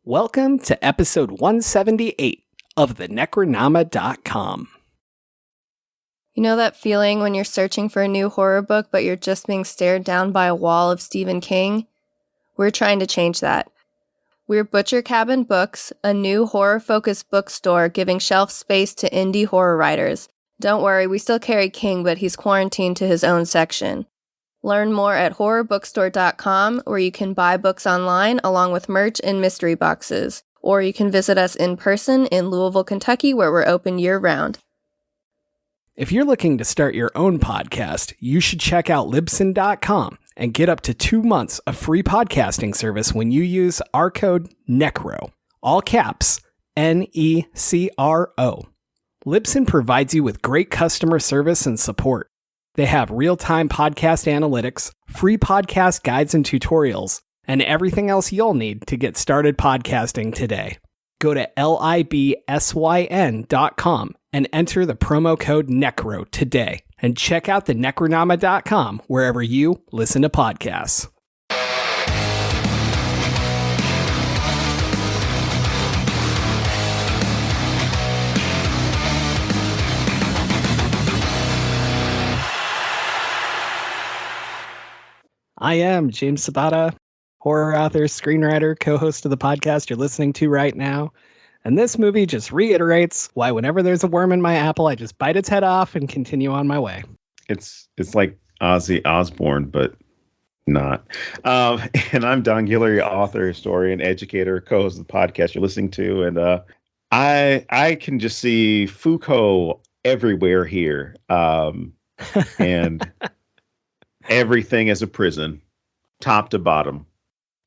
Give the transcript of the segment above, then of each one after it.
Welcome to episode 178 of the Necronama.com. You know that feeling when you're searching for a new horror book, but you're just being stared down by a wall of Stephen King? We're trying to change that. We're Butcher Cabin Books, a new horror-focused bookstore giving shelf space to indie horror writers. Don't worry, we still carry King, but he's quarantined to his own section. Learn more at horrorbookstore.com, where you can buy books online along with merch and mystery boxes. Or you can visit us in person in Louisville, Kentucky, where we're open year-round. If you're looking to start your own podcast, you should check out Libsyn.com and get up to 2 months of free podcasting service when you use our code NECRO, all caps, NECRO. Libsyn provides you with great customer service and support. They have real-time podcast analytics, free podcast guides and tutorials, and everything else you'll need to get started podcasting today. Go to libsyn.com and enter the promo code NECRO today. And check out the Necronama.com wherever you listen to podcasts. I am James Sabata, horror author, screenwriter, co-host of the podcast you're listening to right now. And this movie just reiterates why whenever there's a worm in my apple, I just bite its head off and continue on my way. It's like Ozzy Osbourne, but not. And I'm Don Guillory, author, historian, educator, co-host of the podcast you're listening to. And I can just see Foucault everywhere here. And everything is a prison, top to bottom.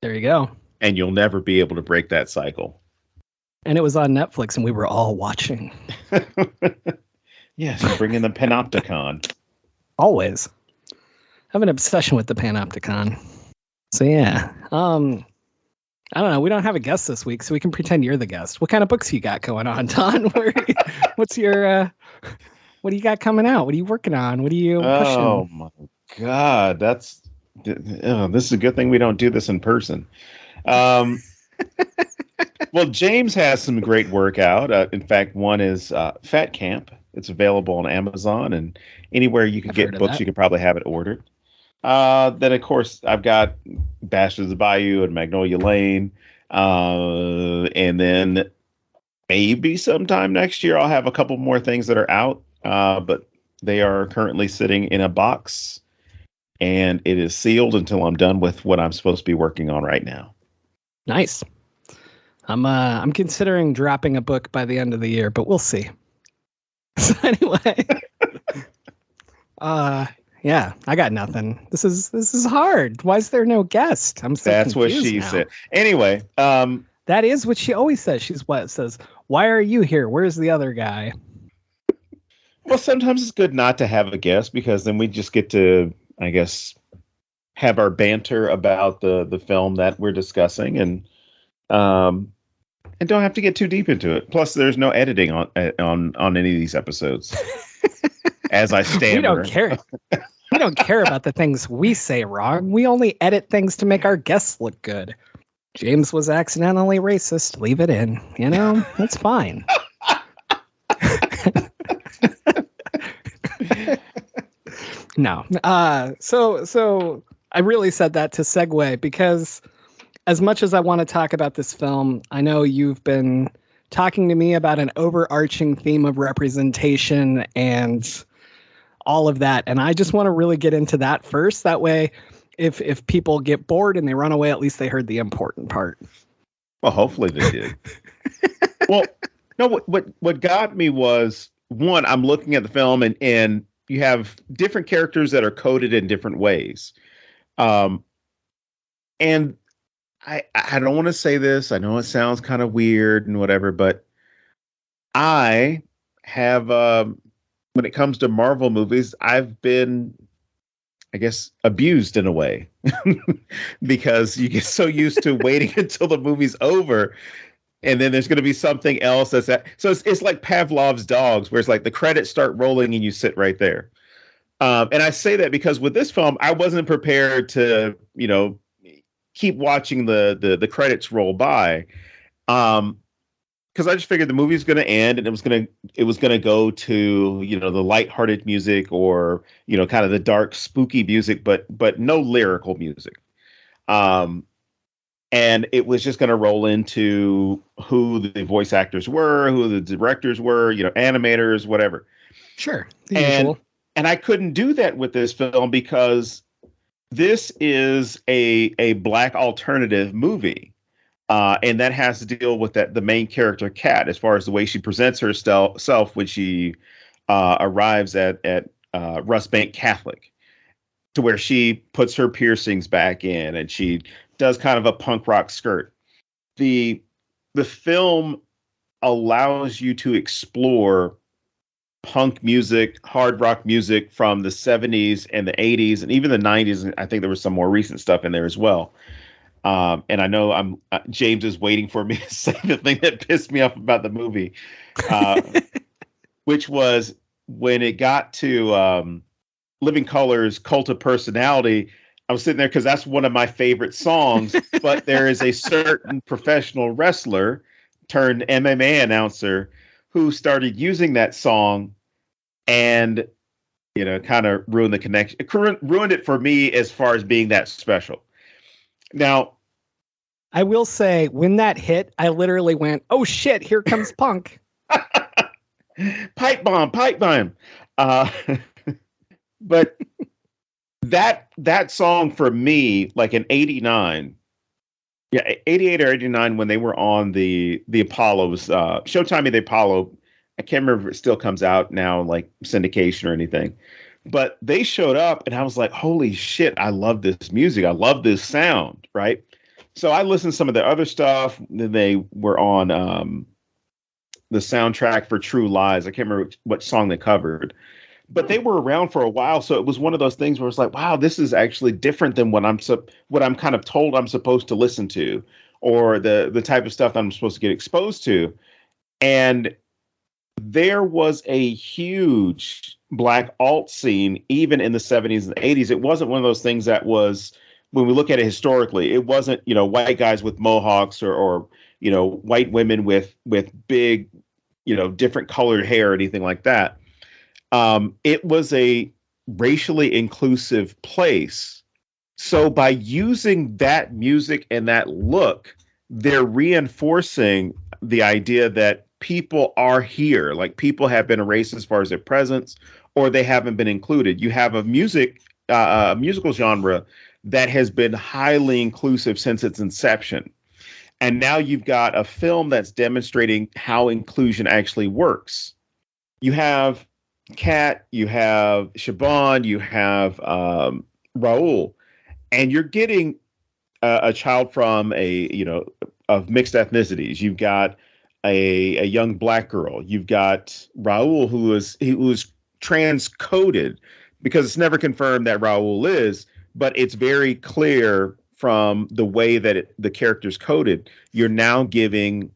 There you go. And you'll never be able to break that cycle. And it was on Netflix, and we were all watching. Yes, bring in the Panopticon. Always. I have an obsession with the Panopticon. So yeah. I don't know. We don't have a guest this week, so we can pretend you're the guest. What kind of books you got going on, Don? What's your what do you got coming out? What are you working on? What are you pushing? Oh my God, this is a good thing we don't do this in person. Well, James has some great work out. In fact, one is Fat Camp. It's available on Amazon and anywhere you can get books. You can probably have it ordered. Then, of course, I've got Bastards of the Bayou and Magnolia Lane. And then maybe sometime next year I'll have a couple more things that are out. But they are currently sitting in a box. And it is sealed until I'm done with what I'm supposed to be working on right now. Nice. I'm considering dropping a book by the end of the year, but we'll see. So anyway, yeah, I got nothing. This is hard. Why is there no guest? I'm so That's what confused she now. said. Anyway, that is what she always says. Says, "Why are you here? Where's the other guy?" Well, sometimes it's good not to have a guest because then we just get to, I guess, have our banter about the film that we're discussing and don't have to get too deep into it. Plus, there's no editing on any of these episodes. As I stammer, we don't care. We don't care about the things we say wrong. We only edit things to make our guests look good. James was accidentally racist. Leave it in. You know, that's fine. No. So I really said that to segue because as much as I want to talk about this film, I know you've been talking to me about an overarching theme of representation and all of that. And I just want to really get into that first. That way, if people get bored and they run away, at least they heard the important part. Well, hopefully they did. Well, no, what got me was, one, I'm looking at the film and you have different characters that are coded in different ways. And I don't want to say this. I know it sounds kind of weird and whatever, but I have, when it comes to Marvel movies, I've been, I guess, abused in a way because you get so used to waiting until the movie's over. And then there's going to be something else that's that. So it's like Pavlov's dogs, where it's like the credits start rolling and you sit right there. And I say that because with this film, I wasn't prepared to, keep watching the credits roll by. Because I just figured the movie was going to end, and it was gonna go to, you know, the lighthearted music, or, you know, kind of the dark, spooky music, but no lyrical music. And it was just going to roll into who the voice actors were, who the directors were, you know, animators, whatever. Sure, the usual. And I couldn't do that with this film because this is a Black alternative movie. And that has to deal with the main character, Kat, as far as the way she presents herself when she arrives at Russ Bank Catholic, to where she puts her piercings back in and she does kind of a punk rock skirt. The film allows you to explore punk music, hard rock music from the 70s and the 80s and even the 90s. And I think there was some more recent stuff in there as well. And I know James is waiting for me to say the thing that pissed me off about the movie, which was when it got to Living Colour's Cult of Personality. I was sitting there because that's one of my favorite songs, but there is a certain professional wrestler turned MMA announcer who started using that song and, you know, kind of ruined the connection. It ruined it for me as far as being that special. Now, I will say, when that hit, I literally went, "Oh shit, here comes punk." Pipe bomb. But that song for me, like in 89, 88 or 89, when they were on the Apollo's Showtime of the Apollo. I can't remember if it still comes out now, like syndication or anything. But they showed up and I was like, holy shit, I love this music. I love this sound, right? So I listened to some of their other stuff. They were on the soundtrack for True Lies. I can't remember what song they covered. But they were around for a while, so it was one of those things where it's like, wow, this is actually different than what I'm kind of told I'm supposed to listen to, or the type of stuff I'm supposed to get exposed to. And there was a huge Black alt scene, even in the 70s and the 80s. It wasn't one of those things that was, when we look at it historically, it wasn't, you know, white guys with mohawks or you know, white women with big, you know, different colored hair or anything like that. It was a racially inclusive place. So by using that music and that look, they're reinforcing the idea that people are here. Like, people have been erased as far as their presence, or they haven't been included. You have a musical genre that has been highly inclusive since its inception. And now you've got a film that's demonstrating how inclusion actually works. You have Kat, you have Siobhan, you have Raul, and you're getting a child from of mixed ethnicities. You've got a young Black girl. You've got Raul, who was transcoded, because it's never confirmed that Raul is, but it's very clear from the way that the character's coded. You're now giving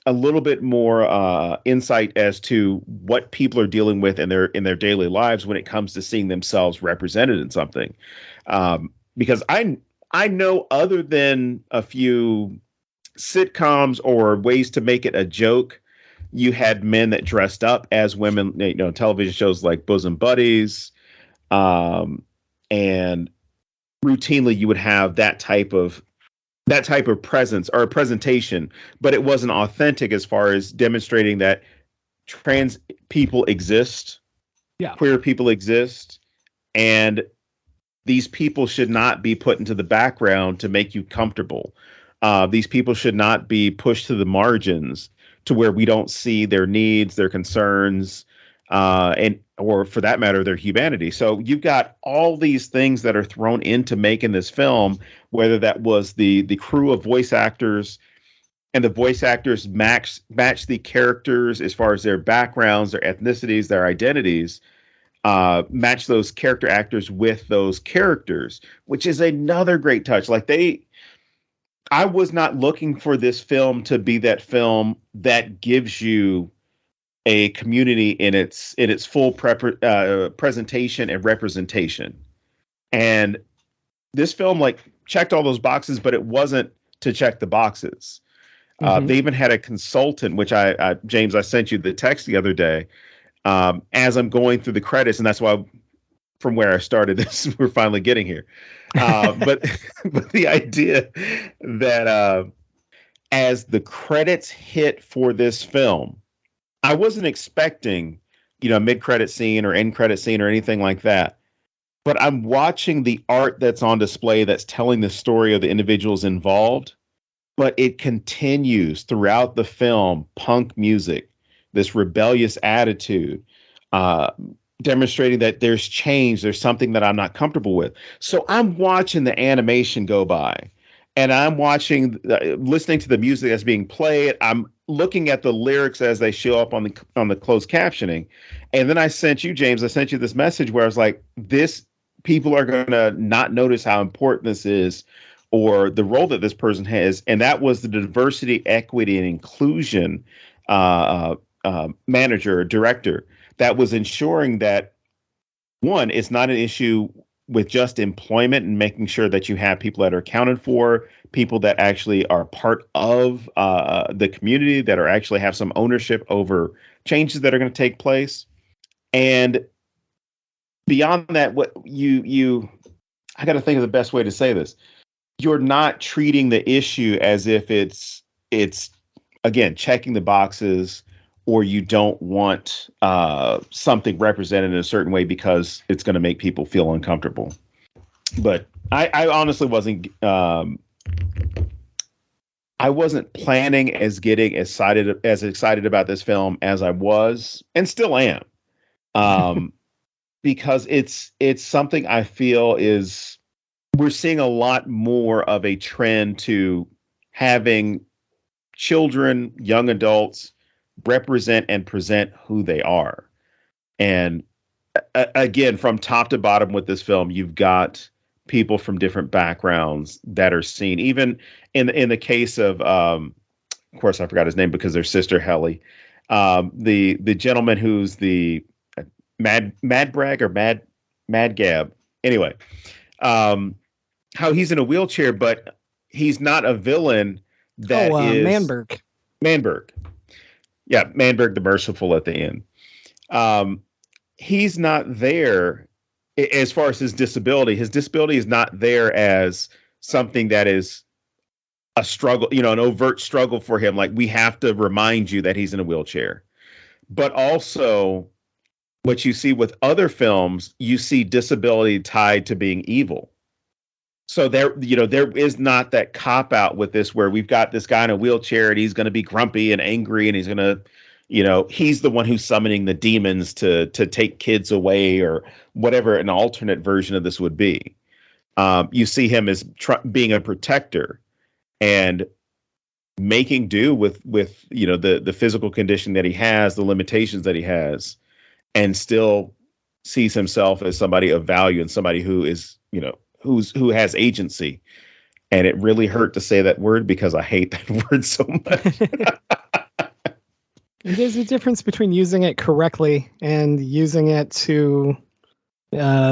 a little bit more insight as to what people are dealing with in their daily lives when it comes to seeing themselves represented in something. Because I know, other than a few sitcoms or ways to make it a joke, you had men that dressed up as women, you know, television shows like Bosom Buddies, and routinely you would have that type of presence or presentation, but it wasn't authentic as far as demonstrating that trans people exist, queer people exist, and these people should not be put into the background to make you comfortable. These people should not be pushed to the margins to where we don't see their needs, their concerns, or for that matter, their humanity. So you've got all these things that are thrown into making this film, whether that was the crew of voice actors, and the voice actors match the characters as far as their backgrounds, their ethnicities, their identities, match those character actors with those characters, which is another great touch. I was not looking for this film to be that film that gives you a community in its full presentation and representation. And this film checked all those boxes, but it wasn't to check the boxes. They even had a consultant, which James, I sent you the text the other day, as I'm going through the credits, and that's why from where I started this, we're finally getting here. But the idea that as the credits hit for this film, I wasn't expecting, a mid-credit scene or end-credit scene or anything like that. But I'm watching the art that's on display that's telling the story of the individuals involved. But it continues throughout the film, punk music, this rebellious attitude, demonstrating that there's change, there's something that I'm not comfortable with. So I'm watching the animation go by, and I'm listening to the music that's being played. I'm looking at the lyrics as they show up on the closed captioning. And then I sent you, James, this message where I was like, people are going to not notice how important this is or the role that this person has. And that was the diversity, equity, and inclusion manager or director that was ensuring that, one, it's not an issue with just employment and making sure that you have people that are accounted for, people that actually are part of the community, that are actually have some ownership over changes that are going to take place. And beyond that, I got to think of the best way to say this. You're not treating the issue as if it's again, checking the boxes, or you don't want something represented in a certain way because it's going to make people feel uncomfortable. But I honestly wasn't planning as getting as excited about this film as I was and still am. Because it's something I feel we're seeing a lot more of a trend to having children, young adults represent and present who they are. And again, from top to bottom with this film, you've got people from different backgrounds that are seen. Even in the case of course, I forgot his name because their sister Helly, the gentleman who's the Mad Bragg or Mad Gab. Anyway, how he's in a wheelchair, but he's not a villain. That is Manberg. Yeah, Manberg the Merciful at the end. He's not there as far as his disability. His disability is not there as something that is a struggle, an overt struggle for him. Like, we have to remind you that he's in a wheelchair. But also, what you see with other films, you see disability tied to being evil. So there is not that cop out with this where we've got this guy in a wheelchair and he's going to be grumpy and angry and he's going to, he's the one who's summoning the demons to take kids away or whatever an alternate version of this would be. You see him as being a protector and making do with the physical condition that he has, the limitations that he has, and still sees himself as somebody of value and somebody who is, who has agency. And it really hurt to say that word because I hate that word so much. There's a difference between using it correctly and using it to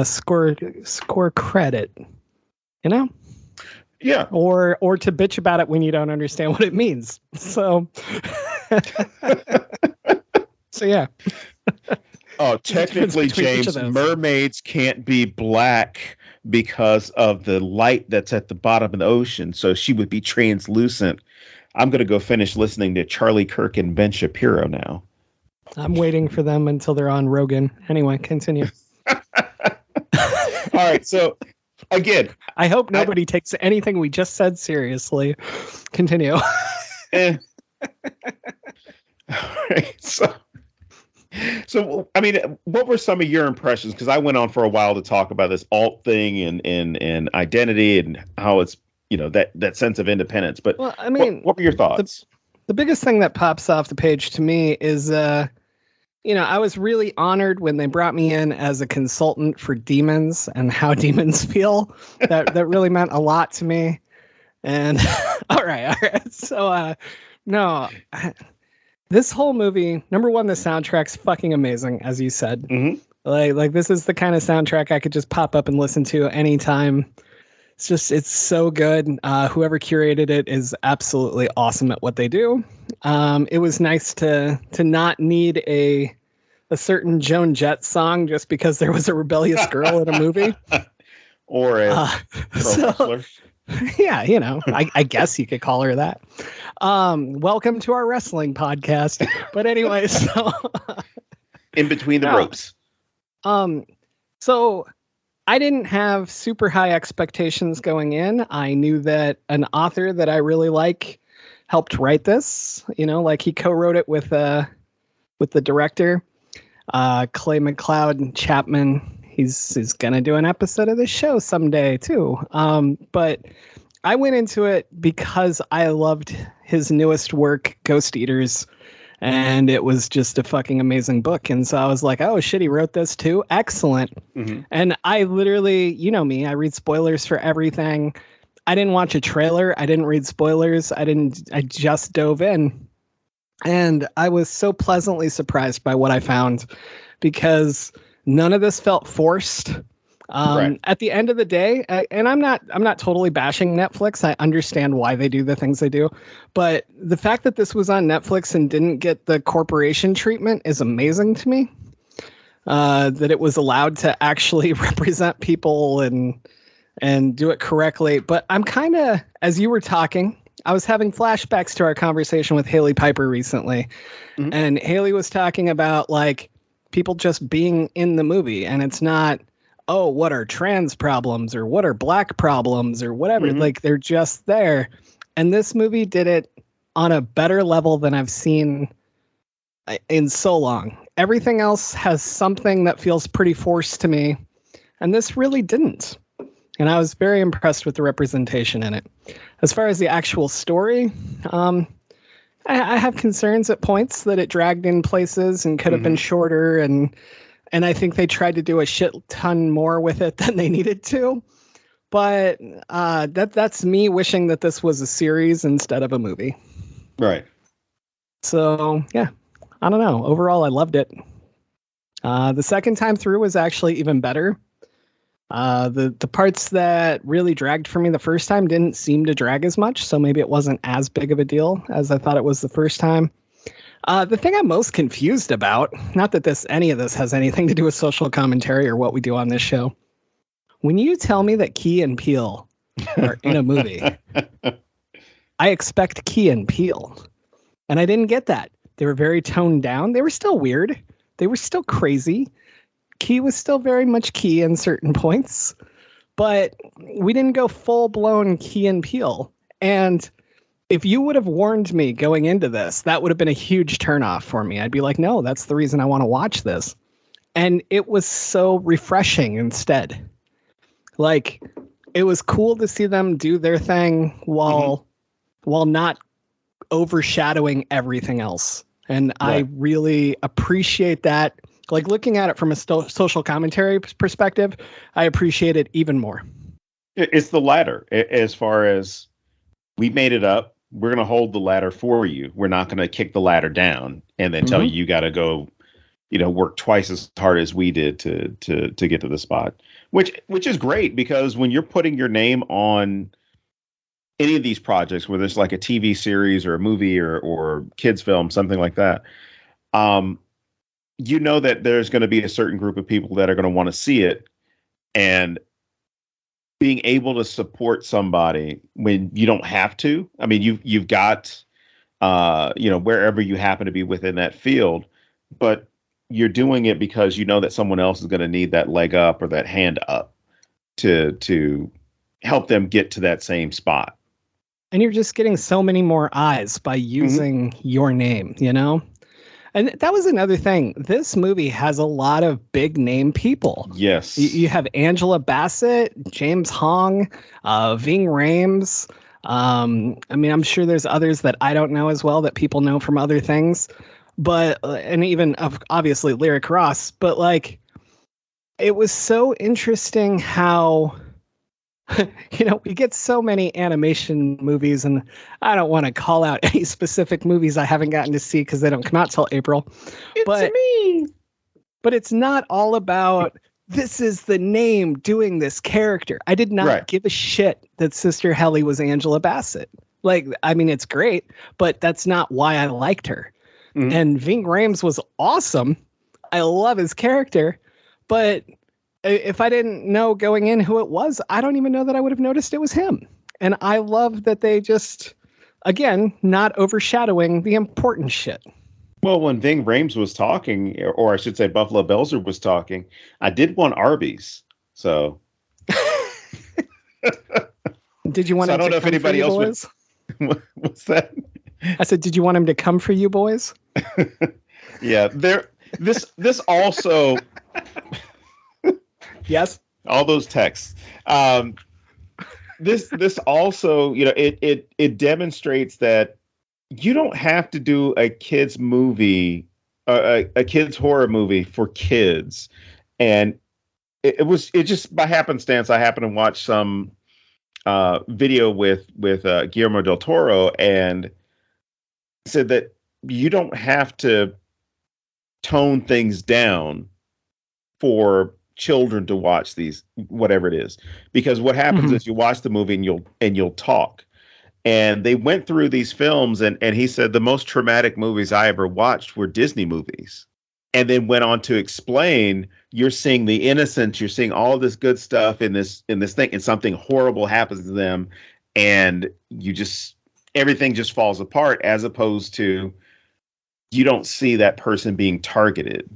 score credit, Yeah. Or to bitch about it when you don't understand what it means. So, yeah. Oh, technically, James, mermaids can't be black because of the light that's at the bottom of the ocean. So she would be translucent. I'm going to go finish listening to Charlie Kirk and Ben Shapiro now. I'm waiting for them until they're on Rogan. Anyway, continue. All right. So again, I hope nobody takes anything we just said seriously. Continue. All right. So, I mean, what were some of your impressions? Because I went on for a while to talk about this alt thing and identity and how it's, that sense of independence. But well, I mean, what were your thoughts? The biggest thing that pops off the page to me is, I was really honored when they brought me in as a consultant for demons and how demons feel. That really meant a lot to me. And all right. So, no. This whole movie, number one, the soundtrack's fucking amazing, as you said. Mm-hmm. Like this is the kind of soundtrack I could just pop up and listen to anytime it's so good. Whoever curated it is absolutely awesome at what they do. It was nice to not need a certain Joan Jett song just because there was a rebellious girl in a movie. Or a pro yeah, I guess you could call her that. Welcome to our wrestling podcast. But anyway, so in between the ropes. So I didn't have super high expectations going in. I knew that an author that I really like helped write this. Like he co-wrote it with the director, Clay McLeod Chapman. He's gonna do an episode of this show someday too. But I went into it because I loved his newest work, Ghost Eaters. And it was just a fucking amazing book. And so I was like, oh, shit, he wrote this too? Excellent. Mm-hmm. And I literally, me, I read spoilers for everything. I didn't watch a trailer. I didn't read spoilers. I just dove in. And I was so pleasantly surprised by what I found because none of this felt forced. Right. At the end of the day, and I'm not totally bashing Netflix. I understand why they do the things they do, but the fact that this was on Netflix and didn't get the corporation treatment is amazing to me. That it was allowed to actually represent people and do it correctly. But I'm kind of, as you were talking, I was having flashbacks to our conversation with Haley Piper recently, mm-hmm. and Haley was talking about like people just being in the movie, and it's not, oh, what are trans problems or what are black problems or whatever. Mm-hmm. Like they're just there. And this movie did it on a better level than I've seen in so long. Everything else has something that feels pretty forced to me. And this really didn't. And I was very impressed with the representation in it. As far as the actual story, I have concerns at points that it dragged in places and could have been shorter, and I think they tried to do a shit ton more with it than they needed to. But that's me wishing that this was a series instead of a movie. Right. So, yeah, I don't know. Overall, I loved it. The second time through was actually even better. The parts that really dragged for me the first time didn't seem to drag as much, so maybe it wasn't as big of a deal as I thought it was the first time. The thing I'm most confused about, not that any of this has anything to do with social commentary or what we do on this show. When you tell me that Key and Peele are in a movie, I expect Key and Peele. And I didn't get that. They were very toned down. They were still weird. They were still crazy. Key was still very much Key in certain points. But we didn't go full-blown Key and Peele. And if you would have warned me going into this, that would have been a huge turnoff for me. I'd be like, no, that's the reason I want to watch this. And it was so refreshing instead. Like, it was cool to see them do their thing while not overshadowing everything else. And right. I really appreciate that. Like, looking at it from a social commentary perspective, I appreciate it even more. It's the latter. As far as we made it up, we're going to hold the ladder for you. We're not going to kick the ladder down and then tell you got to go, work twice as hard as we did to get to the spot, which is great, because when you're putting your name on any of these projects, whether it's like a TV series or a movie or kids film, something like that, that there's going to be a certain group of people that are going to want to see it, and being able to support somebody when you don't have to. I mean, you've got, wherever you happen to be within that field, but you're doing it because you know that someone else is going to need that leg up or that hand up to help them get to that same spot. And you're just getting so many more eyes by using your name, And that was another thing. This movie has a lot of big name people. Yes. You have Angela Bassett, James Hong, Ving Rhames. I'm sure there's others that I don't know as well that people know from other things. But, and even obviously Lyric Ross. But like, it was so interesting how, we get so many animation movies, and I don't want to call out any specific movies I haven't gotten to see because they don't come out till April. But it's not all about this is the name doing this character. I did not give a shit that Sister Helly was Angela Bassett. Like, I mean, it's great, but that's not why I liked her. Mm-hmm. And Ving Rhames was awesome. I love his character, but if I didn't know going in who it was, I don't even know that I would have noticed it was him. And I love that they just, again, not overshadowing the important shit. Well, when Ving Rhames was talking, or I should say Buffalo Belzer was talking, I did want Arby's. So. Did you want him to come for you, boys? I don't know if anybody else would. What's that? I said, did you want him to come for you, boys? Yeah. This also. Yes. All those texts. This also, it demonstrates that you don't have to do a kids movie, a kids horror movie for kids. And it just by happenstance, I happened to watch some video with Guillermo del Toro, and said that you don't have to tone things down for children to watch these, whatever it is, because what happens is you watch the movie and you'll talk. And they went through these films, and he said the most traumatic movies I ever watched were Disney movies. And then went on to explain, you're seeing the innocence, you're seeing all this good stuff in this thing, and something horrible happens to them, and everything just falls apart, as opposed to you don't see that person being targeted.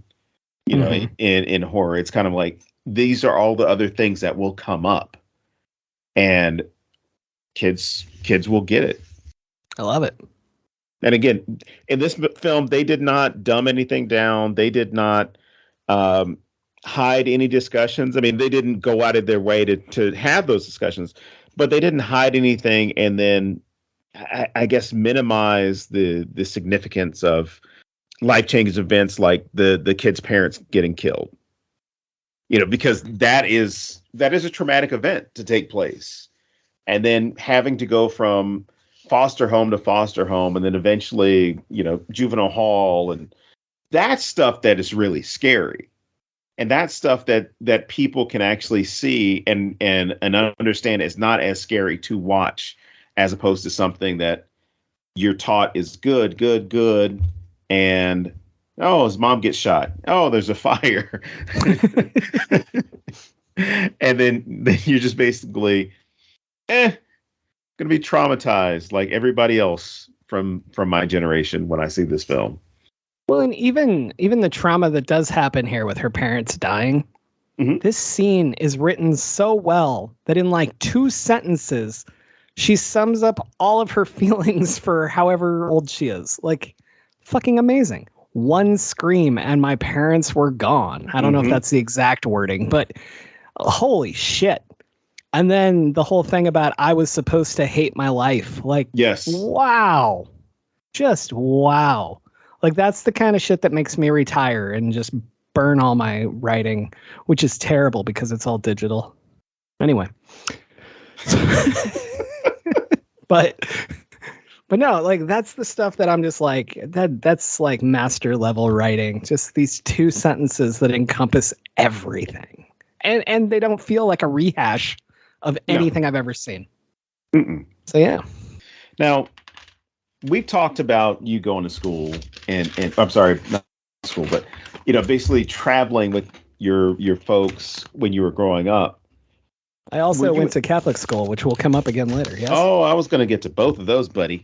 In horror, it's kind of like, these are all the other things that will come up, and kids will get it. I love it. And again, in this film, they did not dumb anything down. They did not hide any discussions. I mean, they didn't go out of their way to have those discussions, but they didn't hide anything. And then I guess minimize the significance of life-changing events like the kid's parents getting killed. Because that is a traumatic event to take place. And then having to go from foster home to foster home, and then eventually, juvenile hall, and that's stuff that is really scary. And that's stuff that people can actually see and understand is not as scary to watch, as opposed to something that you're taught is good. And his mom gets shot. Oh, there's a fire. And then you're just basically, gonna be traumatized like everybody else from my generation when I see this film. Well, and even the trauma that does happen here with her parents dying, this scene is written so well that in like 2 sentences, she sums up all of her feelings for however old she is. Like, fucking amazing. One scream and my parents were gone. I don't know if that's the exact wording, but holy shit. And then the whole thing about I was supposed to hate my life. Like, yes. Wow. Just wow. Like, that's the kind of shit that makes me retire and just burn all my writing, which is terrible because it's all digital. Anyway. But no, like, that's the stuff that I'm just like, that's like master level writing. Just these 2 sentences that encompass everything. And they don't feel like a rehash of anything I've ever seen. Mm-mm. So, yeah. Now, we've talked about you going to school and I'm sorry, not school, but, basically traveling with your folks when you were growing up. I also went to Catholic school, which will come up again later. Yes. Oh, I was going to get to both of those, buddy.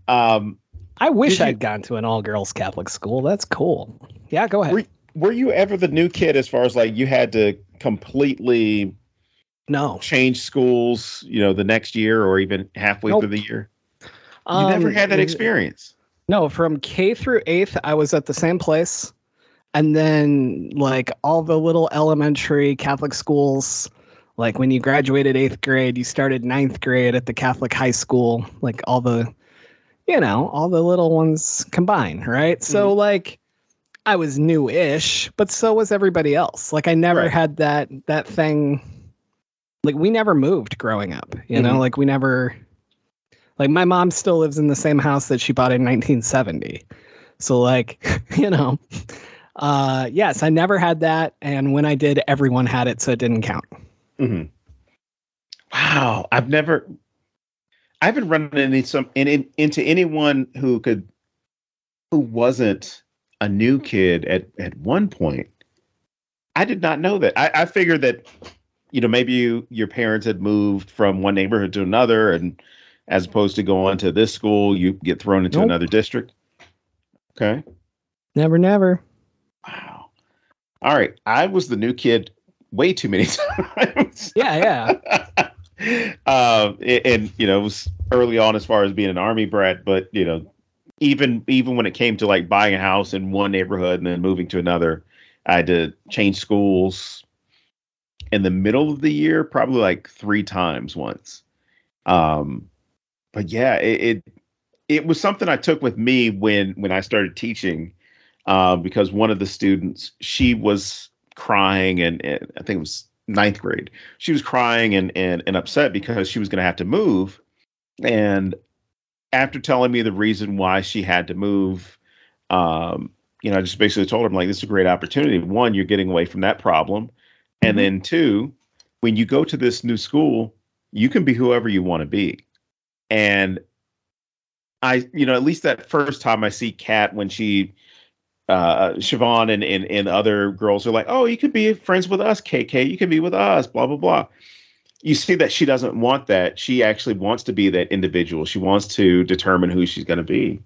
I wish I'd gone to an all-girls Catholic school. That's cool. Yeah, go ahead. Were you ever the new kid as far as like you had to completely change schools, the next year or even halfway through the year? You never had that experience? No, from K through 8th, I was at the same place. And then like all the little elementary Catholic schools, like when you graduated 8th grade, you started 9th grade at the Catholic high school, like all the little ones combined, right? So like I was new-ish, but so was everybody else. Like I never had that thing. Like we never moved growing up, like we never, like my mom still lives in the same house that she bought in 1970. So like, Yes, I never had that, and when I did, everyone had it, so it didn't count. Mm-hmm. Wow, I haven't run into anyone who wasn't a new kid at one point. I did not know that. I figured that, maybe your parents had moved from one neighborhood to another, and as opposed to going to this school, you get thrown into another district. Okay. Never. Wow. All right. I was the new kid way too many times. Yeah. And it was early on as far as being an Army brat, but even when it came to like buying a house in one neighborhood and then moving to another, I had to change schools in the middle of the year, probably like 3 times once. But yeah, it was something I took with me when I started teaching, because one of the students, she was crying, and I think it was 9th grade. She was crying and upset because she was going to have to move. And after telling me the reason why she had to move, I just basically told her, I'm like, this is a great opportunity. 1, you're getting away from that problem. And then 2, when you go to this new school, you can be whoever you want to be. And I, at least that first time I see Kat, when she, Siobhan and other girls are like, oh, you could be friends with us, KK. You can be with us, blah, blah, blah. You see that she doesn't want that. She actually wants to be that individual. She wants to determine who she's going to be.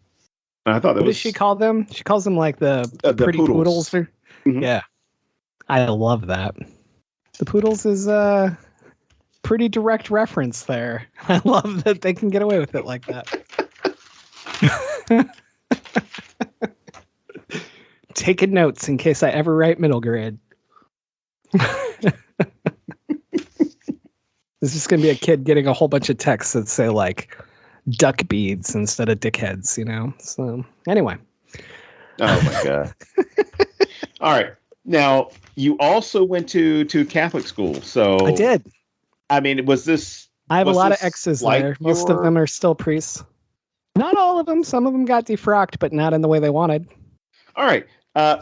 And I thought what does she call them? She calls them like the pretty poodles. Mm-hmm. Yeah. I love that. The poodles is a pretty direct reference there. I love that they can get away with it like that. Taking notes in case I ever write middle grade. This is going to be a kid getting a whole bunch of texts that say like duck beads instead of dickheads, So anyway. Oh my God. All right. Now, you also went to Catholic school. So I did. I mean, I have a lot of exes there. Most of them are still priests. Not all of them. Some of them got defrocked, but not in the way they wanted. All right.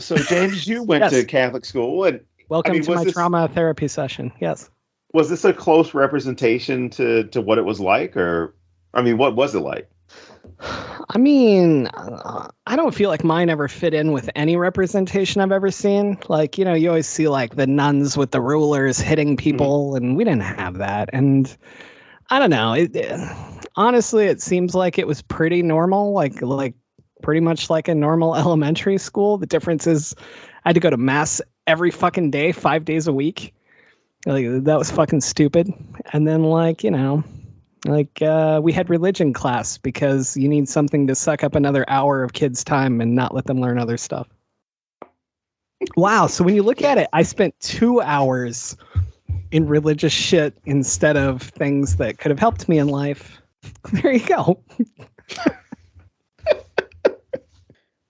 So James, you went to Catholic school, and welcome to my trauma therapy session. Yes. Was this a close representation to what it was like, or, what was it like? I don't feel like mine ever fit in with any representation I've ever seen. Like, you always see like the nuns with the rulers hitting people, and we didn't have that. And I don't know. Honestly, it seems like it was pretty normal, like pretty much like a normal elementary school. The difference is I had to go to mass every fucking day, 5 days a week. Like, that was fucking stupid. And then we had religion class because you need something to suck up another hour of kids' time and not let them learn other stuff. Wow. So when you look at it, I spent 2 hours in religious shit instead of things that could have helped me in life. There you go.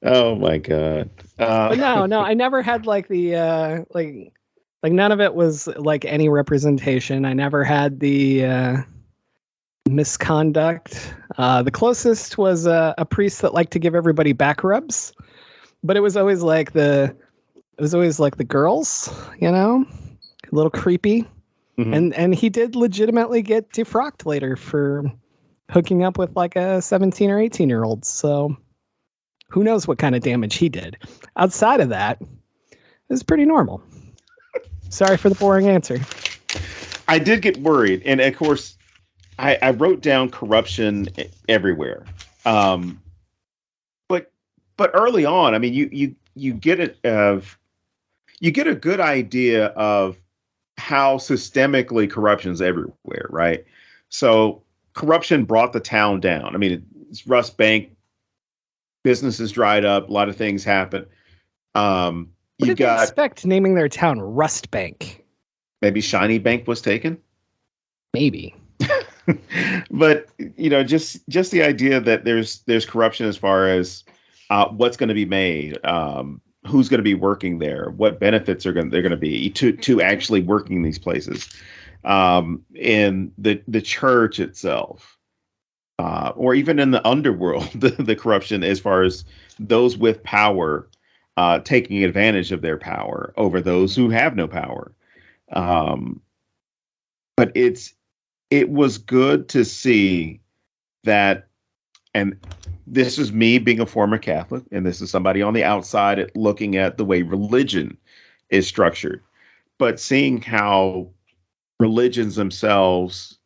Oh my God. But no, I never had like the like none of it was like any representation. I never had the misconduct. The closest was a priest that liked to give everybody back rubs, but it was always like the girls, a little creepy. Mm-hmm. And he did legitimately get defrocked later for hooking up with like a 17 or 18-year-old. So who knows what kind of damage he did. Outside of that, it was pretty normal. Sorry for the boring answer. I did get worried. And of course, I wrote down corruption everywhere. But early on, you get a good idea of how systemically corruption's everywhere, right? So corruption brought the town down. It's Rust Bank. Businesses dried up. A lot of things happened. What did they expect naming their town Rust Bank? Maybe Shiny Bank was taken. Maybe. But just the idea that there's corruption as far as what's going to be made, who's going to be working there, what benefits they're going to be to actually working these places, in the church itself, or even in the underworld, the corruption as far as those with power taking advantage of their power over those who have no power. But it was good to see that, and this is me being a former Catholic, and this is somebody on the outside looking at the way religion is structured, but seeing how religions themselves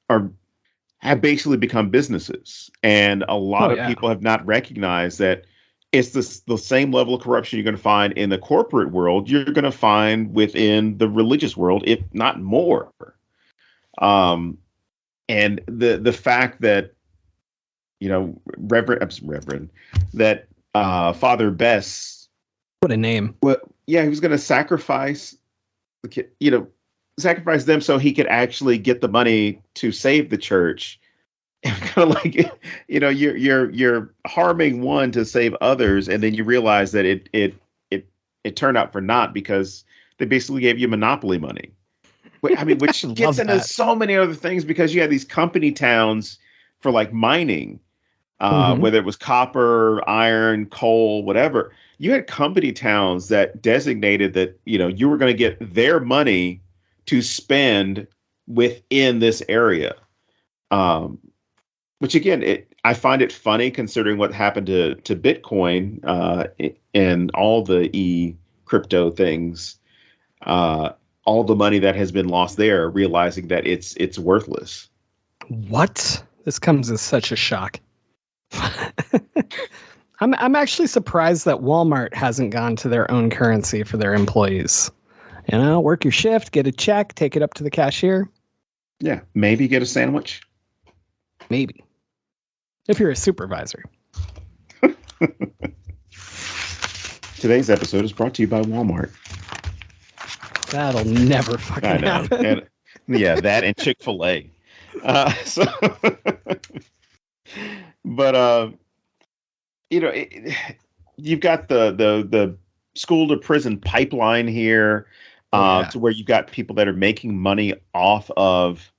have basically become businesses, and a lot of people have not recognized that it's the same level of corruption you're going to find in the corporate world you're going to find within the religious world, if not more. And the fact that, you know, Reverend, that Father Bess, what a name. Well, yeah, he was going to sacrifice them so he could actually get the money to save the church. Kind of like, you know, you're harming one to save others, and then you realize that it turned out for naught because they basically gave you monopoly money. I mean, which gets into so many other things, because you had these company towns for like mining, whether it was copper, iron, coal, whatever. You had company towns that designated that, you know, you were going to get their money to spend within this area. Which again, I find it funny considering what happened to Bitcoin and all the crypto things. All the money that has been lost there, realizing that it's worthless. What? This comes as such a shock. I'm actually surprised that Walmart hasn't gone to their own currency for their employees. You know, work your shift, get a check, take it up to the cashier. Yeah, maybe get a sandwich. Maybe. If you're a supervisor. Today's episode is brought to you by Walmart. That'll never fucking happen. And, yeah, that and Chick-fil-A. But you know, you've got the school to prison pipeline here, to where you've got people that are making money off of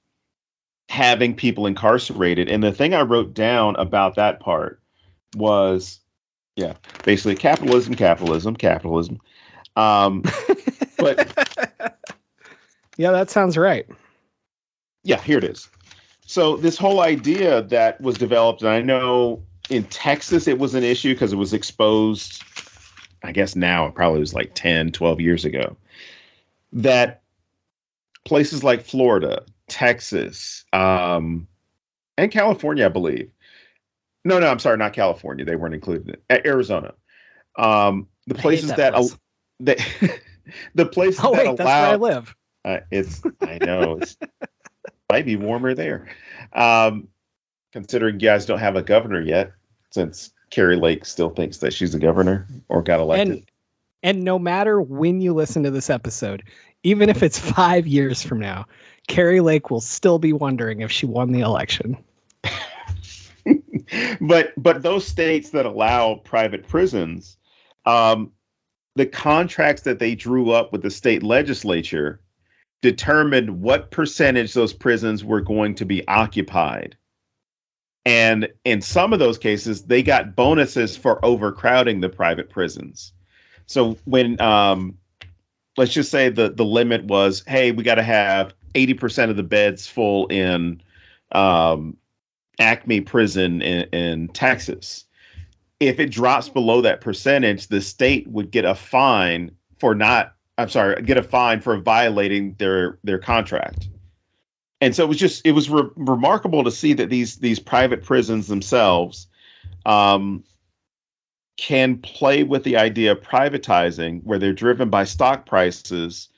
having people incarcerated. And the thing I wrote down about that part was, basically capitalism. But yeah, that sounds right. Yeah, here it is. So this whole idea that was developed, and I know in Texas it was an issue because it was exposed, I guess now it probably was like 10, 12 years ago, that places like Florida, Texas, and California, I believe. No, I'm sorry, not California. They weren't included. Arizona. The places the places that allow. That's where I live. I know it's might be warmer there. Considering you guys don't have a governor yet, since Carrie Lake still thinks that she's a governor or got elected. And no matter when you listen to this episode, even if it's 5 years from now, Carrie Lake will still be wondering if she won the election. But those states that allow private prisons, the contracts that they drew up with the state legislature determined what percentage those prisons were going to be occupied. And in some of those cases, they got bonuses for overcrowding the private prisons. So when, let's just say the limit was, hey, we got to have 80% of the beds full in Acme prison in Texas. If it drops below that percentage, the state would get a fine for violating their contract. And so it was remarkable to see that these private prisons themselves can play with the idea of privatizing, where they're driven by stock prices.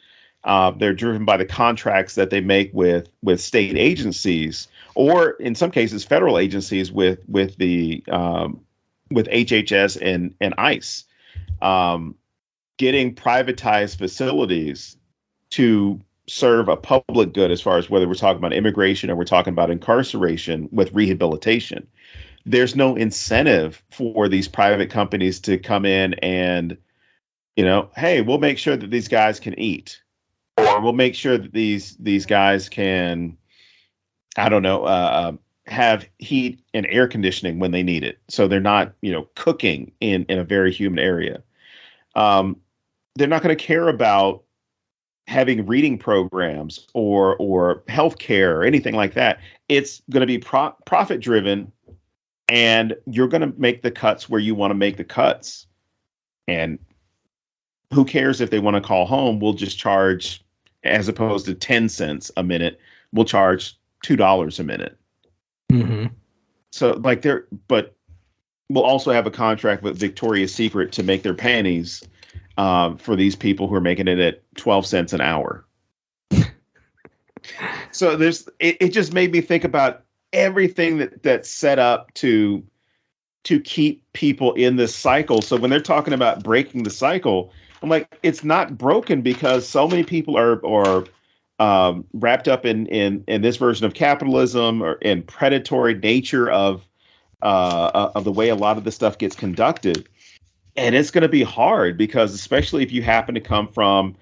They're driven by the contracts that they make with state agencies, or in some cases, federal agencies with HHS and ICE, getting privatized facilities to serve a public good, as far as whether we're talking about immigration or we're talking about incarceration with rehabilitation. There's no incentive for these private companies to come in and, you know, hey, we'll make sure that these guys can eat, or we'll make sure that these guys can, I don't know, have heat and air conditioning when they need it, so they're not, you know, cooking in a very humid area. they're not going to care about having reading programs or healthcare or anything like that. It's going to be profit driven, and you're going to make the cuts where you want to make the cuts. And who cares if they want to call home? We'll just charge, as opposed to 10 cents a minute, we'll charge $2 a minute. Mm-hmm. So but we'll also have a contract with Victoria's Secret to make their panties for these people who are making it at 12 cents an hour. So it just made me think about everything that's set up to keep people in this cycle. So when they're talking about breaking the cycle, I'm like, it's not broken because so many people are wrapped up in this version of capitalism or in predatory nature of the way a lot of this stuff gets conducted. And it's going to be hard because, especially if you happen to come from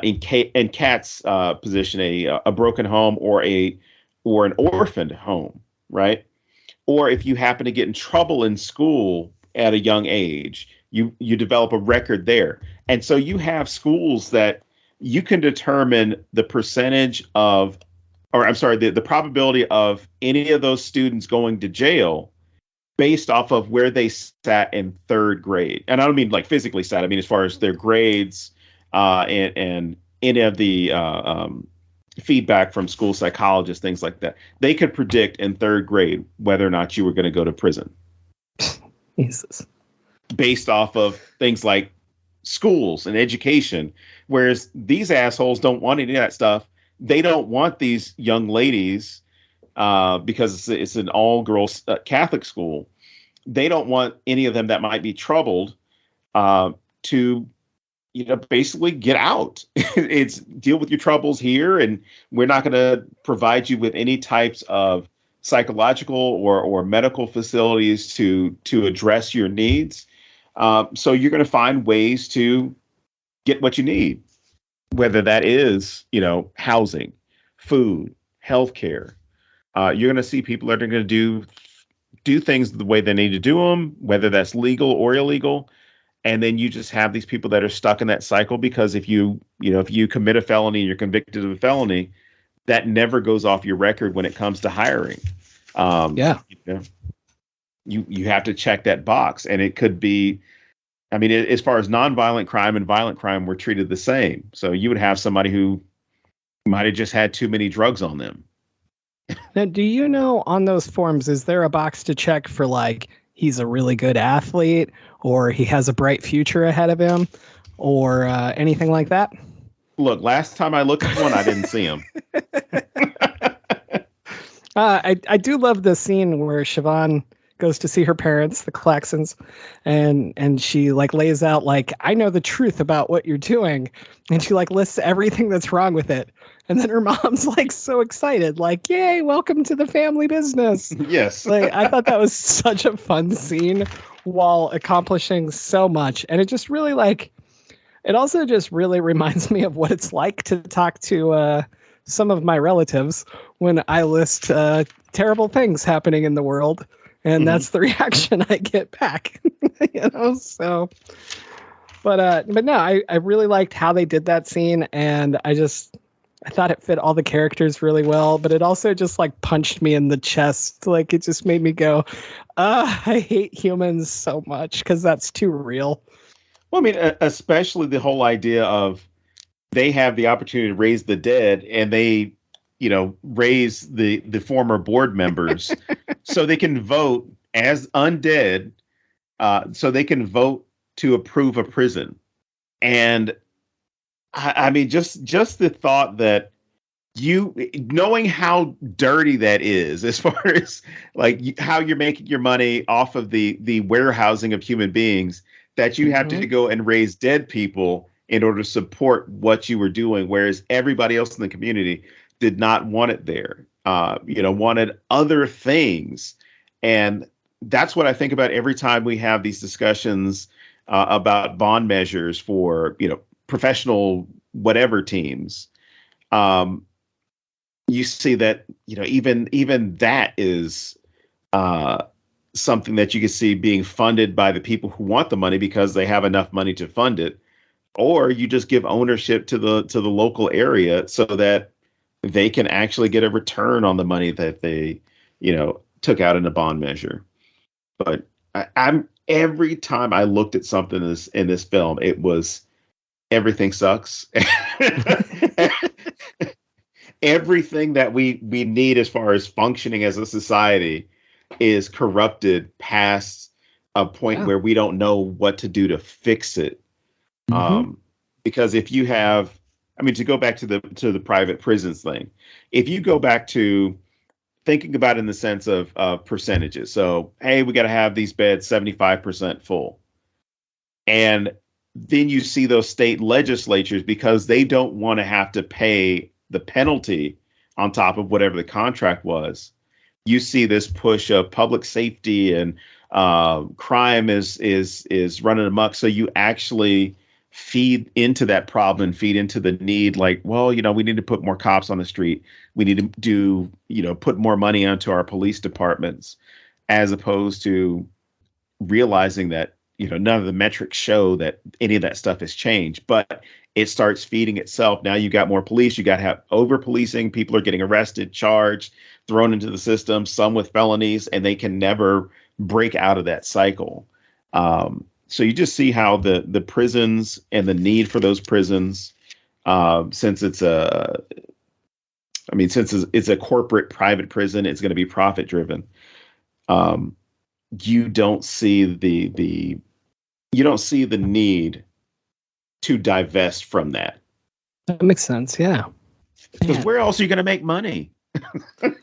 in Kat's position, a broken home or an orphaned home, right? Or if you happen to get in trouble in school at a young age, you develop a record there. And so you have schools that you can determine the percentage of, or I'm sorry, the probability of any of those students going to jail based off of where they sat in third grade. And I don't mean like physically sat. I mean, as far as their grades and any of the feedback from school psychologists, things like that. They could predict in third grade whether or not you were going to go to prison. Jesus. Based off of things like schools and education. Whereas these assholes don't want any of that stuff. They don't want these young ladies, because it's an all-girls Catholic school. They don't want any of them that might be troubled to, basically get out. It's deal with your troubles here, and we're not going to provide you with any types of psychological or medical facilities to address your needs. So you're going to find ways to get what you need, whether that is, housing, food, healthcare. You're going to see people that are going to do things the way they need to do them, whether that's legal or illegal. And then you just have these people that are stuck in that cycle because if you commit a felony and you're convicted of a felony, that never goes off your record when it comes to hiring. You have to check that box, and it could be, as far as nonviolent crime and violent crime were treated the same. So you would have somebody who might have just had too many drugs on them. Now, do you know on those forms, is there a box to check for like he's a really good athlete or he has a bright future ahead of him or anything like that? Look, last time I looked at one, I didn't see him. I do love the scene where Siobhan goes to see her parents, the Claxons, and she like lays out like, I know the truth about what you're doing. And she like lists everything that's wrong with it. And then her mom's like so excited, like, yay, welcome to the family business. Yes. Like, I thought that was such a fun scene while accomplishing so much. And it just really it also just really reminds me of what it's like to talk to some of my relatives when I list terrible things happening in the world. And that's the reaction I get back, so. But no, I really liked how they did that scene. And I thought it fit all the characters really well, but it also just like punched me in the chest. Like it just made me go, I hate humans so much because that's too real. Well, especially the whole idea of they have the opportunity to raise the dead and they, raise the former board members so they can vote as undead. So they can vote to approve a prison. And just the thought that knowing how dirty that is, as far as like how you're making your money off of the warehousing of human beings, that you have to go and raise dead people in order to support what you were doing, whereas everybody else in the community did not want it there, wanted other things. And that's what I think about every time we have these discussions about bond measures for, professional whatever teams. You see that, even that is something that you can see being funded by the people who want the money because they have enough money to fund it, or you just give ownership to the local area so that they can actually get a return on the money that they, took out in a bond measure. But I'm every time I looked at something in this film, it was everything sucks. Everything that we need as far as functioning as a society is corrupted past a point where we don't know what to do to fix it. Because if you have, to go back to the private prisons thing, if you go back to thinking about it in the sense of percentages. So, hey, we got to have these beds 75% full. And then you see those state legislatures, because they don't want to have to pay the penalty on top of whatever the contract was. You see this push of public safety and crime is running amok. So you actually feed into that problem and feed into the need, like, well, we need to put more cops on the street. We need to put more money onto our police departments, as opposed to realizing that, none of the metrics show that any of that stuff has changed, but it starts feeding itself. Now you got more police, you got to have over policing. People are getting arrested, charged, thrown into the system, some with felonies, and they can never break out of that cycle. So you just see how the prisons and the need for those prisons, since it's a corporate private prison, it's going to be profit driven. You don't see the need to divest from that. That makes sense. Yeah. Because where else are you going to make money? You're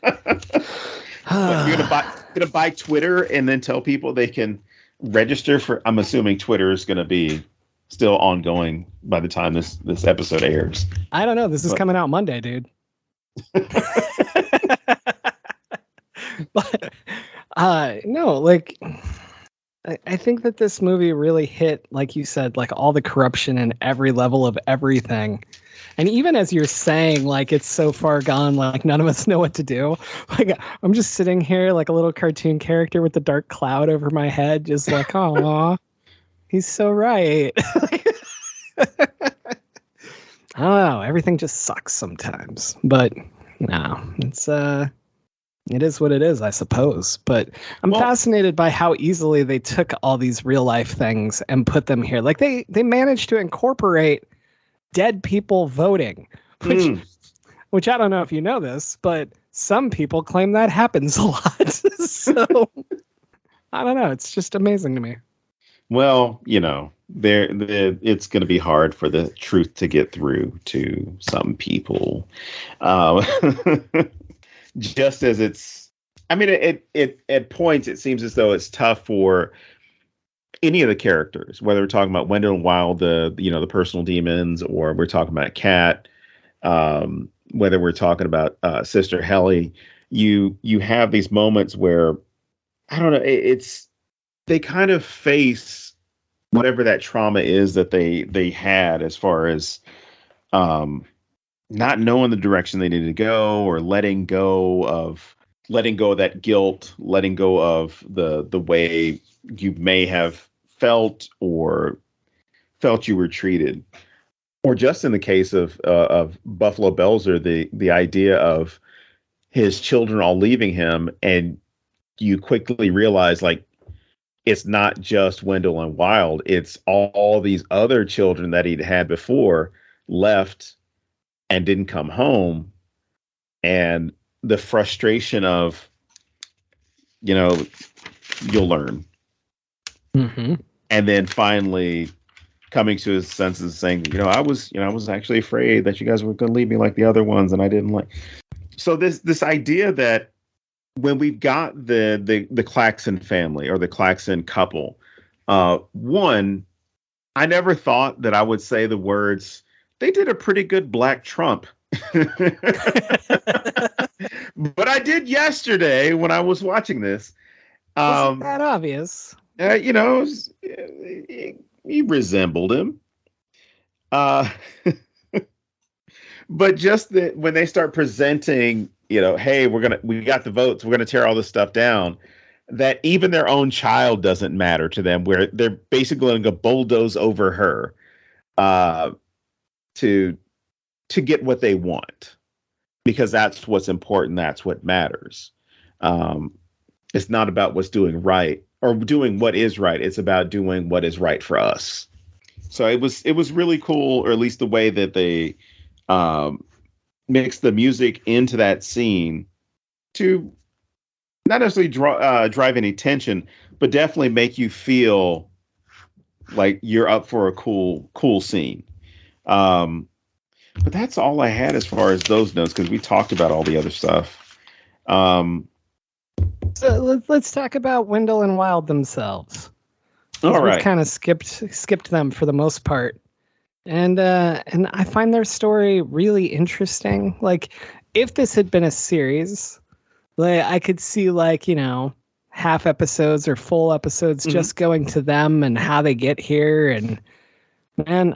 going to buy Twitter and then tell people they can register for. I'm assuming Twitter is going to be still ongoing by the time this episode airs. I don't know. This is coming out Monday, dude. But no, like, I think that this movie really hit, like you said, like all the corruption in every level of everything. And even as you're saying, like, it's so far gone, like none of us know what to do. Like, I'm just sitting here like a little cartoon character with the dark cloud over my head, just like, aw, he's so right. I don't know. Everything just sucks sometimes, but no, it is what it is, I suppose. But I'm fascinated by how easily they took all these real life things and put them here. Like they managed to incorporate dead people voting, which I don't know if you know this, but some people claim that happens a lot. So I don't know. It's just amazing to me. Well, it's going to be hard for the truth to get through to some people. Just as at points, it seems as though it's tough for any of the characters, whether we're talking about Wendell and Wild, the personal demons, or we're talking about Kat, whether we're talking about Sister Helly, you have these moments where, I don't know, they kind of face whatever that trauma is that they had, as far as not knowing the direction they needed to go, or letting go of that guilt, letting go of the way you may have felt or felt you were treated. Or just in the case of Buffalo Belzer, the idea of his children all leaving him, and you quickly realize, like, it's not just Wendell and Wild, it's all these other children that he'd had before left and didn't come home, and the frustration of, you'll learn. Mm-hmm. And then finally coming to his senses, saying, I was actually afraid that you guys were going to leave me like the other ones, and I didn't like. So this idea that when we've got the Claxon family, or the Claxon couple, one, I never thought that I would say the words, they did a pretty good Black Trump. But I did yesterday when I was watching this. Wasn't that obvious? He resembled him. But just when they start presenting, hey, we got the votes, we're gonna tear all this stuff down. that even their own child doesn't matter to them, where they're basically going to bulldoze over her to get what they want, because that's what's important. That's what matters. It's not about what's doing right or doing what is right. It's about doing what is right for us. So it was really cool, or at least the way that they mixed the music into that scene to not necessarily drive any tension, but definitely make you feel like you're up for a cool scene. But that's all I had as far as those notes, because we talked about all the other stuff. So let's talk about Wendell and Wild themselves. All right. We've kind of skipped them for the most part, and I find their story really interesting. Like, if this had been a series, like, I could see, like, half episodes or full episodes just going to them and how they get here. And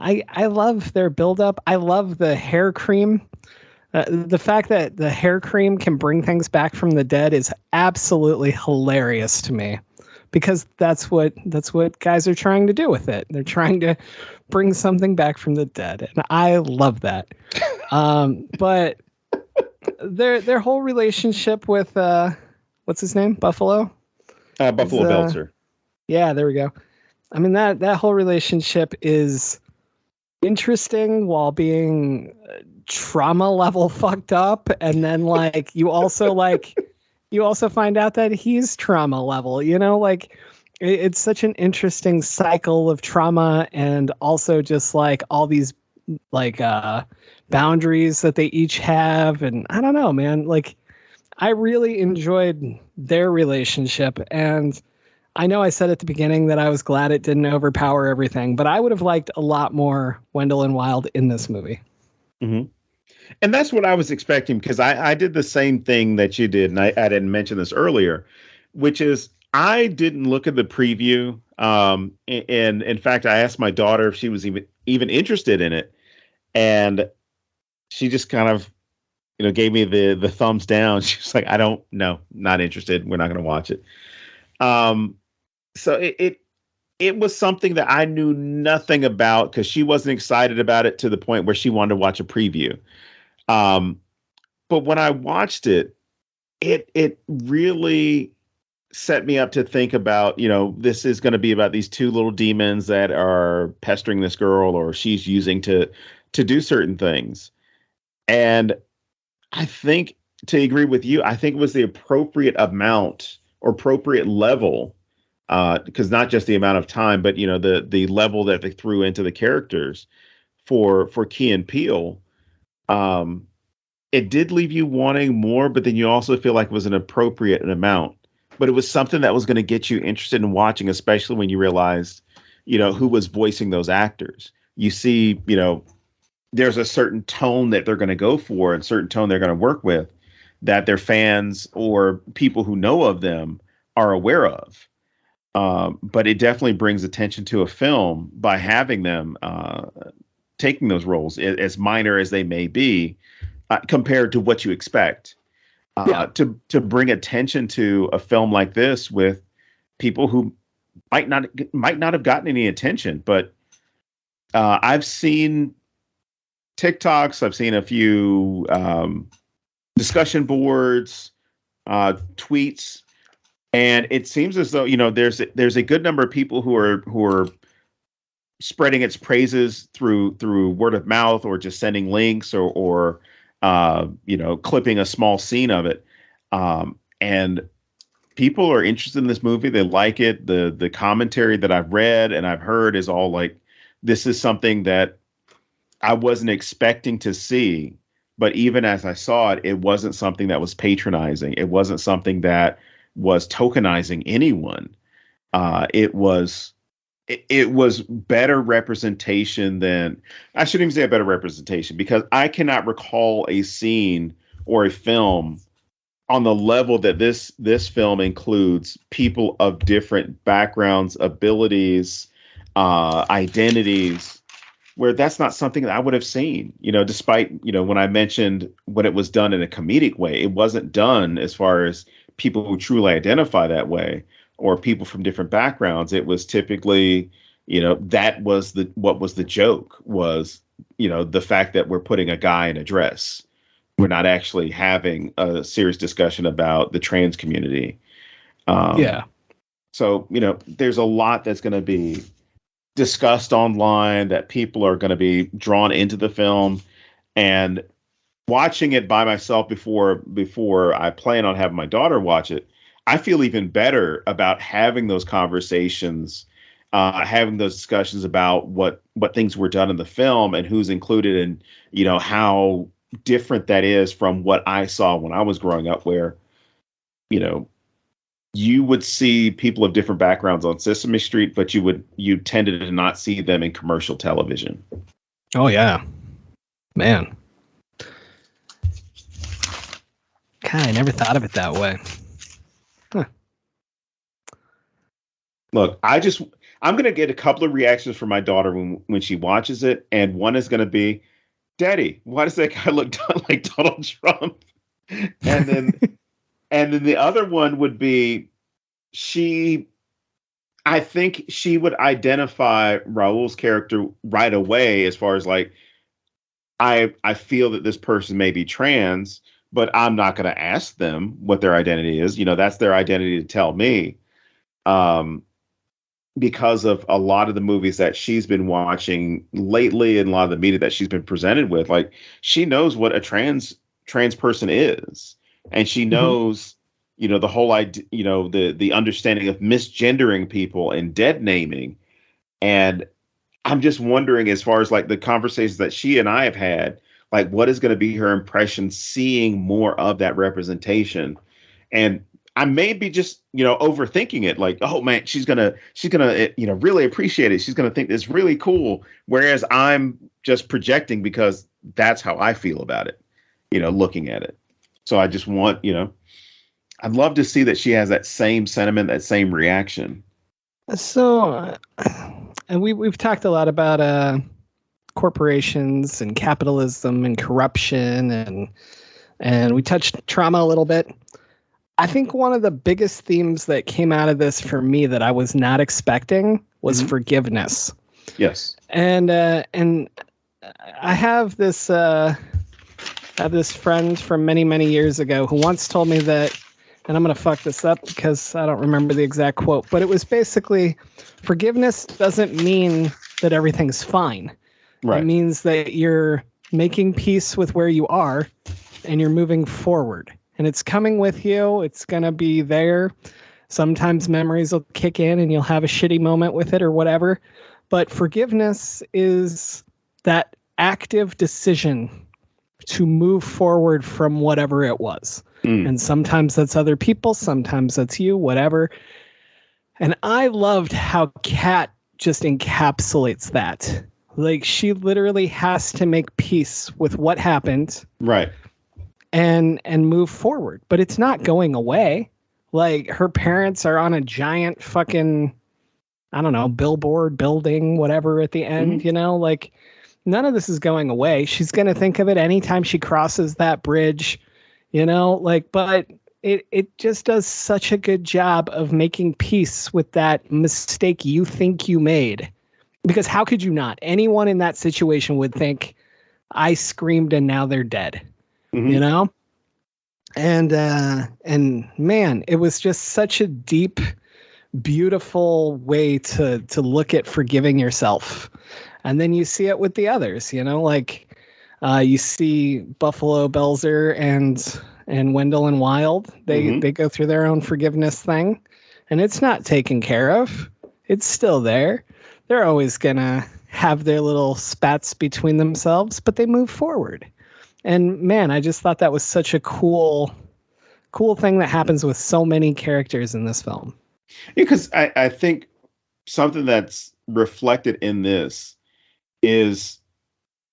I love their buildup. I love the hair cream. The fact that the hair cream can bring things back from the dead is absolutely hilarious to me, because that's what guys are trying to do with it. They're trying to bring something back from the dead, and I love that. But their whole relationship with what's his name? Buffalo Belzer. Yeah, there we go. I mean, that whole relationship is interesting while being trauma level fucked up, and then like you also find out that he's trauma level. Like, it's such an interesting cycle of trauma, and also just like all these like boundaries that they each have. And I don't know, man, like, I really enjoyed their relationship, and I know I said at the beginning that I was glad it didn't overpower everything, but I would have liked a lot more Wendell and Wild in this movie. Mm-hmm. And that's what I was expecting, because I did the same thing that you did, and I didn't mention this earlier, which is I didn't look at the preview. And in fact, I asked my daughter if she was even interested in it, and she just kind of gave me the thumbs down. She's like, I don't know, not interested. We're not going to watch it. So it was something that I knew nothing about, because she wasn't excited about it to the point where she wanted to watch a preview. But when I watched it, it really set me up to think about, this is going to be about these two little demons that are pestering this girl, or she's using to do certain things. And I think, to agree with you, I think it was the appropriate amount or appropriate level, because not just the amount of time, but the level that they threw into the characters for Key and Peele. It did leave you wanting more, but then you also feel like it was an appropriate amount. But it was something that was going to get you interested in watching, especially when you realized, who was voicing those actors. You see, there's a certain tone that they're going to go for, and certain tone they're going to work with, that their fans or people who know of them are aware of. But it definitely brings attention to a film by having them taking those roles, as minor as they may be, compared to what you expect. To bring attention to a film like this with people who might not have gotten any attention. But I've seen TikToks, I've seen a few discussion boards, tweets, and it seems as though there's a good number of people who are spreading its praises through word of mouth, or just sending links, or clipping a small scene of it. And people are interested in this movie. They like it. The commentary that I've read and I've heard is all like, this is something that I wasn't expecting to see. But even as I saw it, it wasn't something that was patronizing. It wasn't something that was tokenizing anyone. It was better representation than, I shouldn't even say a better representation, because I cannot recall a scene or a film on the level that this film includes people of different backgrounds, abilities, identities, where that's not something that I would have seen, despite, when I mentioned when it was done in a comedic way, it wasn't done as far as people who truly identify that way or people from different backgrounds, it was typically, that was what was the joke was, the fact that we're putting a guy in a dress. We're not actually having a serious discussion about the trans community. Yeah. So, there's a lot that's going to be discussed online that people are going to be drawn into the film, and watching it by myself before I plan on having my daughter watch it, I feel even better about having those conversations, having those discussions about what things were done in the film and who's included, and how different that is from what I saw when I was growing up, where you would see people of different backgrounds on Sesame Street, but you tended to not see them in commercial television. Oh yeah, man. God, I never thought of it that way. Huh. Look, I'm going to get a couple of reactions from my daughter when she watches it. And one is going to be, Daddy, why does that guy look like Donald Trump? And then, and then the other one would be, I think she would identify Raul's character right away as far as like, I feel that this person may be trans, but I'm not going to ask them what their identity is. That's their identity to tell me. Because of a lot of the movies that she's been watching lately and a lot of the media that she's been presented with, like she knows what a trans person is. And she knows, the whole idea, the understanding of misgendering people and dead naming. And I'm just wondering, as far as like the conversations that she and I have had, like what is going to be her impression seeing more of that representation. And I may be just, overthinking it, like, oh man, she's gonna, really appreciate it. She's gonna think it's really cool. Whereas I'm just projecting because that's how I feel about it, looking at it. So I just want, I'd love to see that she has that same sentiment, that same reaction. So, and we've talked a lot about corporations and capitalism and corruption, and we touched trauma a little bit. I think one of the biggest themes that came out of this for me that I was not expecting was forgiveness. Yes. And I have this friend from many, many years ago who once told me that, and I'm going to fuck this up because I don't remember the exact quote, but it was basically, forgiveness doesn't mean that everything's fine. Right. It means that you're making peace with where you are and you're moving forward. And it's coming with you. It's going to be there. Sometimes memories will kick in and you'll have a shitty moment with it or whatever. But forgiveness is that active decision to move forward from whatever it was. And sometimes that's other people. Sometimes that's you, whatever. And I loved how Kat just encapsulates that. Like she literally has to make peace with what happened. Right. And move forward, but it's not going away. Like her parents are on a giant fucking, I don't know, billboard building, whatever at the end, like none of this is going away. She's going to think of it anytime she crosses that bridge, but it just does such a good job of making peace with that mistake you think you made. Because how could you not? Anyone in that situation would think, I screamed and now they're dead. And man, it was just such a deep, beautiful way to look at forgiving yourself. And then you see it with the others, you see Buffalo Belzer and Wendell and Wild. They go through their own forgiveness thing, and it's not taken care of. It's still there. They're always gonna have their little spats between themselves, but they move forward. And man, I just thought that was such a cool thing that happens with so many characters in this film. Because I think something that's reflected in this is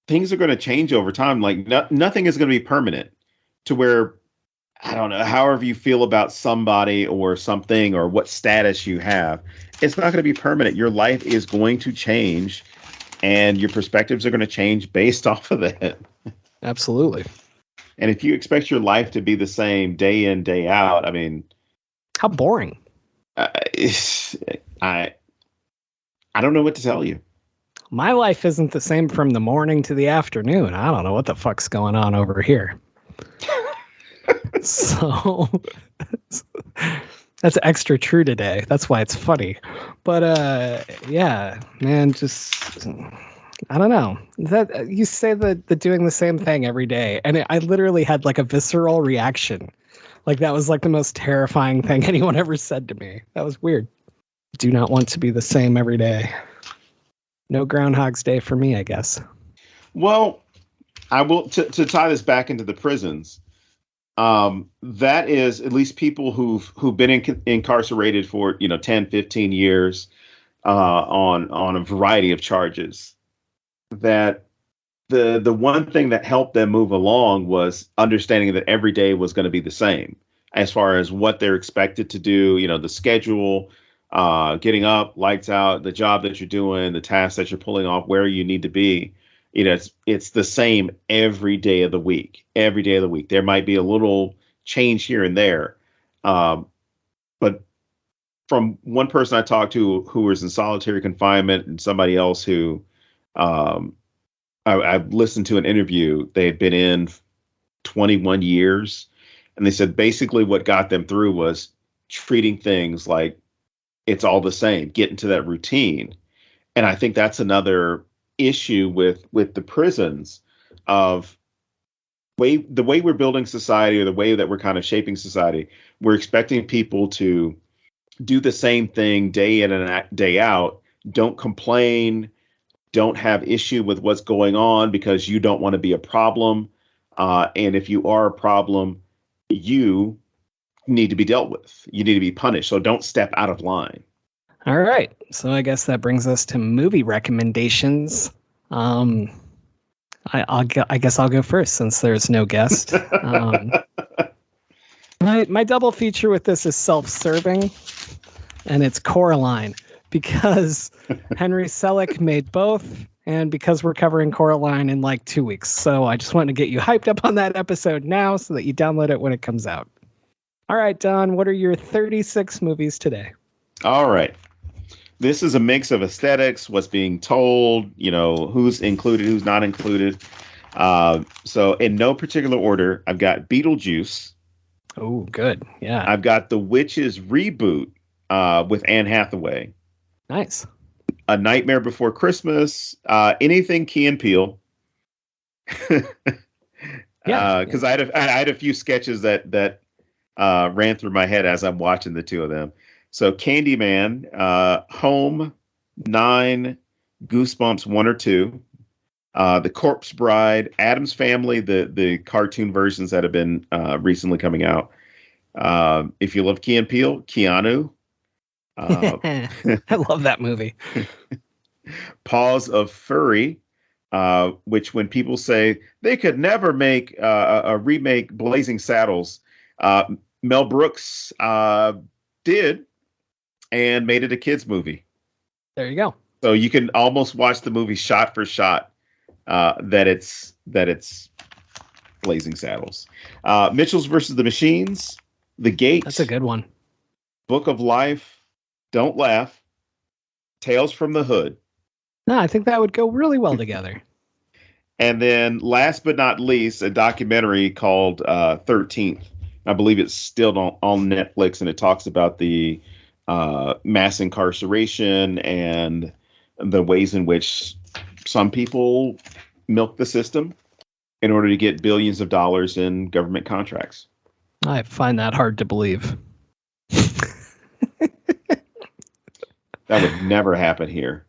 things are going to change over time. Like nothing is going to be permanent to where, I don't know, however you feel about somebody or something or what status you have, it's not going to be permanent. Your life is going to change and your perspectives are going to change based off of that. Absolutely. And if you expect your life to be the same day in, day out, I mean, How boring. I don't know what to tell you. My life isn't the same from the morning to the afternoon. I don't know what the fuck's going on over here. So that's extra true today. That's why it's funny. But yeah, man, just I don't know. That you say that the doing the same thing every day, and I literally had like a visceral reaction. Like that was like the most terrifying thing anyone ever said to me. That was weird. Do not want to be the same every day. No Groundhog's Day for me, I guess. Well, I will to tie this back into the prisons. That is at least people who've been incarcerated for 10, 15 years on a variety of charges. That the one thing that helped them move along was understanding that every day was going to be the same as far as what they're expected to do. The schedule, getting up, lights out, the job that you're doing, the tasks that you're pulling off, where you need to be. It's the same every day of the week. Every day of the week, there might be a little change here and there, but from one person I talked to who was in solitary confinement, and somebody else who I've listened to an interview. They had been in 21 years, and they said basically what got them through was treating things like it's all the same, getting to that routine. And I think that's another issue with the prisons of the way we're building society, or the way that we're kind of shaping society. We're expecting people to do the same thing day in and day out. Don't complain. Don't have issue with what's going on because you don't want to be a problem. And if you are a problem, you need to be dealt with. You need to be punished. So don't step out of line. All right. So I guess that brings us to movie recommendations. I guess I'll go first since there's no guest. My double feature with this is self-serving, and it's Coraline, because Henry Selick made both, and because we're covering Coraline in like 2 weeks. So I just wanted to get you hyped up on that episode now so that you download it when it comes out. All right, Don, what are your 36 movies today? All right. This is a mix of aesthetics, what's being told, who's included, who's not included. So in no particular order, I've got Beetlejuice. Oh, good. Yeah. I've got The Witches reboot with Anne Hathaway. Nice. A Nightmare Before Christmas. Anything Key and Peele. Because I had a few sketches that ran through my head as I'm watching the two of them. So Candyman, Home, 9, Goosebumps 1 or 2, The Corpse Bride, Addams Family, the cartoon versions that have been recently coming out. If you love Key and Peele, Keanu. I love that movie. Paws of Fury, which when people say they could never make a remake Blazing Saddles, Mel Brooks did. And made it a kids movie. There you go. So you can almost watch the movie shot for shot. That it's Blazing Saddles. Mitchell's versus the Machines. The Gate. That's a good one. Book of Life. Don't Laugh. Tales from the Hood. No, I think that would go really well together. And then, last but not least, a documentary called 13th. I believe it's still on Netflix, and it talks about the mass incarceration and the ways in which some people milk the system in order to get billions of dollars in government contracts. I find that hard to believe. That would never happen here.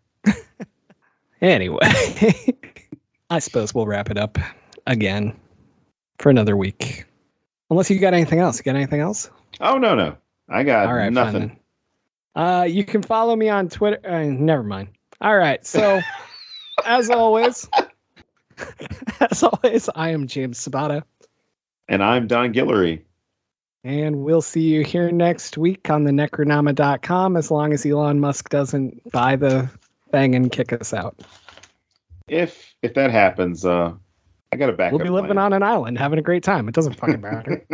Anyway, I suppose we'll wrap it up again for another week. Unless you got anything else. You got anything else? Oh, no. I got nothing. You can follow me on Twitter. Never mind. All right. So, as always, I am James Sabata. And I'm Don Guillory. And we'll see you here next week on the Necronama.com, as long as Elon Musk doesn't buy the thing and kick us out. If that happens, I got a backup. We'll be living on an island, having a great time. It doesn't fucking matter.